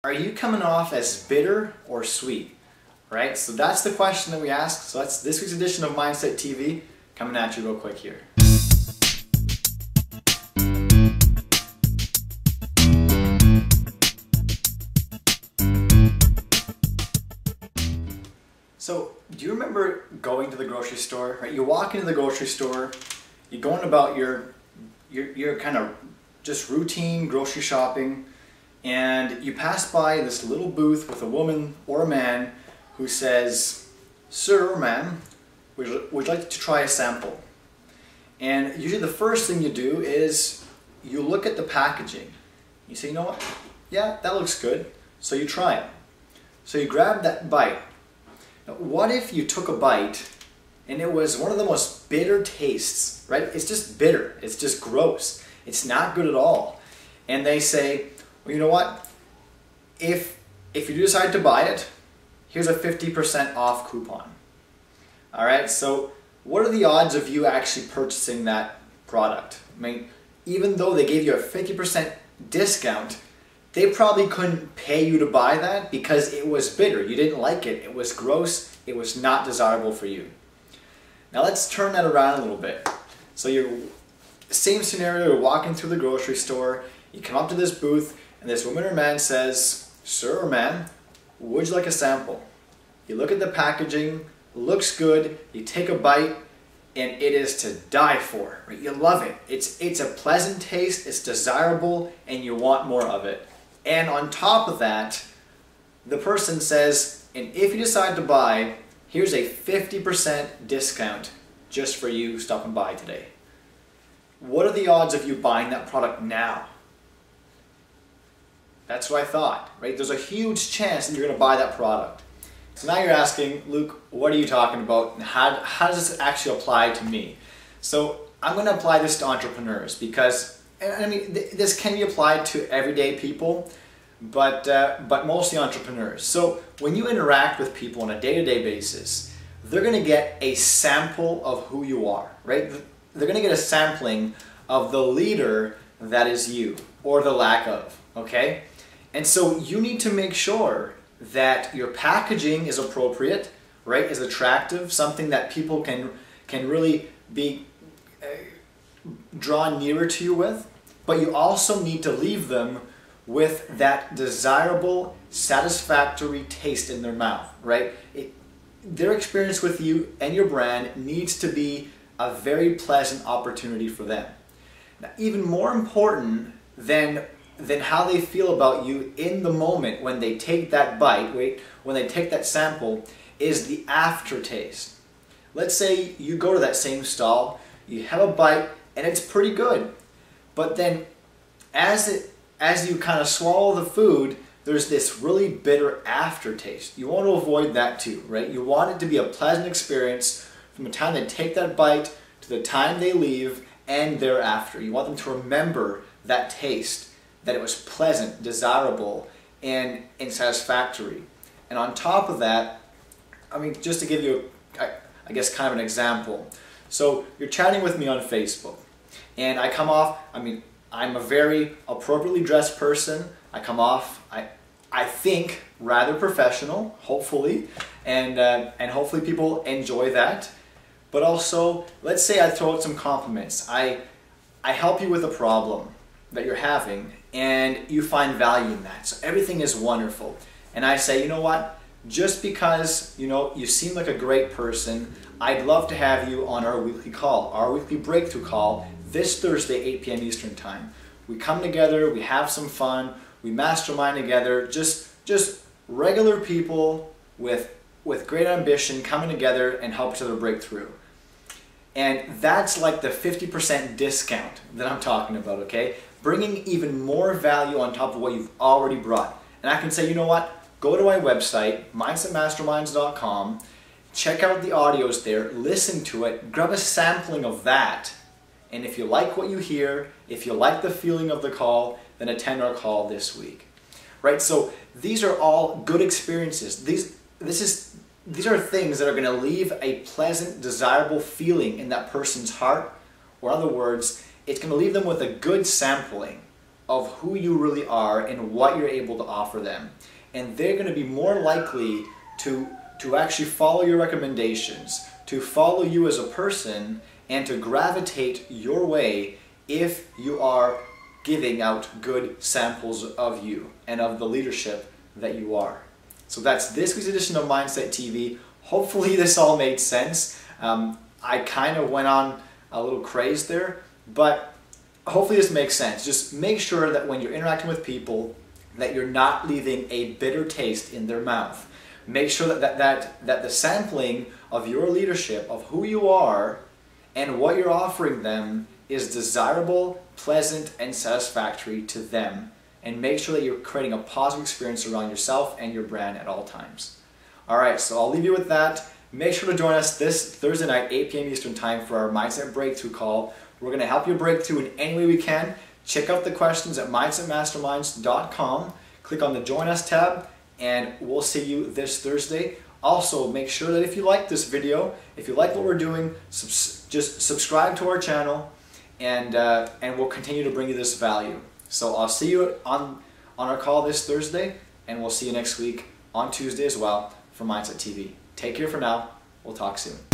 Are you coming off as bitter or sweet? Right? So that's the question that we ask. So that's this week's edition of Mindset TV coming at you real quick here. So, do you remember going to the grocery store? Right? You walk into the grocery store, you're going about your kind of just routine grocery shopping, and you pass by this little booth with a woman or a man who says, "Sir or ma'am, would you like to try a sample?" And usually the first thing you do is you look at the packaging. You say, "You know what? Yeah, that looks good." So you try it. So you grab that bite. Now, what if you took a bite and it was one of the most bitter tastes, right? It's just bitter. It's just gross. It's not good at all. And they say, "Well, you know what? If you decide to buy it, here's a 50% off coupon." All right, so what are the odds of you actually purchasing that product? I mean, even though they gave you a 50% discount, they probably couldn't pay you to buy that because it was bitter. You didn't like it. It was gross. It was not desirable for you. Now let's turn that around a little bit. So you're same scenario, you're walking through the grocery store, you come up to this booth, and this woman or man says, "Sir or ma'am, would you like a sample?" You look at the packaging, looks good, you take a bite, and it is to die for. Right? You love it. It's a pleasant taste, it's desirable, and you want more of it. And on top of that, the person says, "And if you decide to buy, here's a 50% discount just for you stopping by today." What are the odds of you buying that product now? That's what I thought, right? There's a huge chance that you're going to buy that product. So now you're asking, "Luke, what are you talking about? And how does this actually apply to me?" So I'm going to apply this to entrepreneurs because, I mean, this can be applied to everyday people, but mostly entrepreneurs. So when you interact with people on a day-to-day basis, they're going to get a sample of who you are, right? They're going to get a sampling of the leader that is you, or the lack of, okay? And so you need to make sure that your packaging is appropriate, right? Is attractive, something that people can really be drawn nearer to you with. But you also need to leave them with that desirable, satisfactory taste in their mouth, right? Their experience with you and your brand needs to be a very pleasant opportunity for them. Now, even more important than how they feel about you in the moment when they take that bite, when they take that sample, is the aftertaste. Let's say you go to that same stall, you have a bite, and it's pretty good. But then as you kind of swallow the food, there's this really bitter aftertaste. You want to avoid that too, right? You want it to be a pleasant experience from the time they take that bite to the time they leave and thereafter. You want them to remember that taste, that it was pleasant, desirable, and satisfactory. And on top of that, I mean, just to give you, I guess, kind of an example. So you're chatting with me on Facebook, and I come off, I mean, I'm a very appropriately dressed person. I come off, I think, rather professional, hopefully, and hopefully people enjoy that. But also, let's say I throw out some compliments. I help you with a problem that you're having, and you find value in that. So everything is wonderful. And I say, "You know what? Just because, you know, you seem like a great person, I'd love to have you on our weekly call, our weekly breakthrough call, this Thursday, 8 p.m. Eastern Time. We come together, we have some fun, we mastermind together, just regular people with great ambition coming together and help each other break through." And that's like the 50% discount that I'm talking about, okay? Bringing even more value on top of what you've already brought. And I can say, "You know what? Go to my website, mindsetmasterminds.com, check out the audios there, listen to it, grab a sampling of that. And if you like what you hear, if you like the feeling of the call, then attend our call this week." Right? So these are all good experiences. These are things that are going to leave a pleasant, desirable feeling in that person's heart. Or in other words, it's going to leave them with a good sampling, of who you really are and what you're able to offer them. And they're going to be more likely to actually follow your recommendations, to follow you as a person, and to gravitate your way if you are giving out good samples of you and of the leadership that you are. So that's this week's edition of Mindset TV. Hopefully this all made sense. I kind of went on a little craze there, but hopefully this makes sense. Just make sure that when you're interacting with people that you're not leaving a bitter taste in their mouth. Make sure that the sampling of your leadership, of who you are and what you're offering them, is desirable, pleasant, and satisfactory to them. And make sure that you're creating a positive experience around yourself and your brand at all times. Alright, so I'll leave you with that. Make sure to join us this Thursday night, 8 p.m. Eastern Time, for our Mindset Breakthrough call. We're going to help you break through in any way we can. Check out the questions at mindsetmasterminds.com. Click on the Join Us tab, and we'll see you this Thursday. Also, make sure that if you like this video, if you like what we're doing, just subscribe to our channel, and we'll continue to bring you this value. So I'll see you on our call this Thursday, and we'll see you next week on Tuesday as well for Mindset TV. Take care for now. We'll talk soon.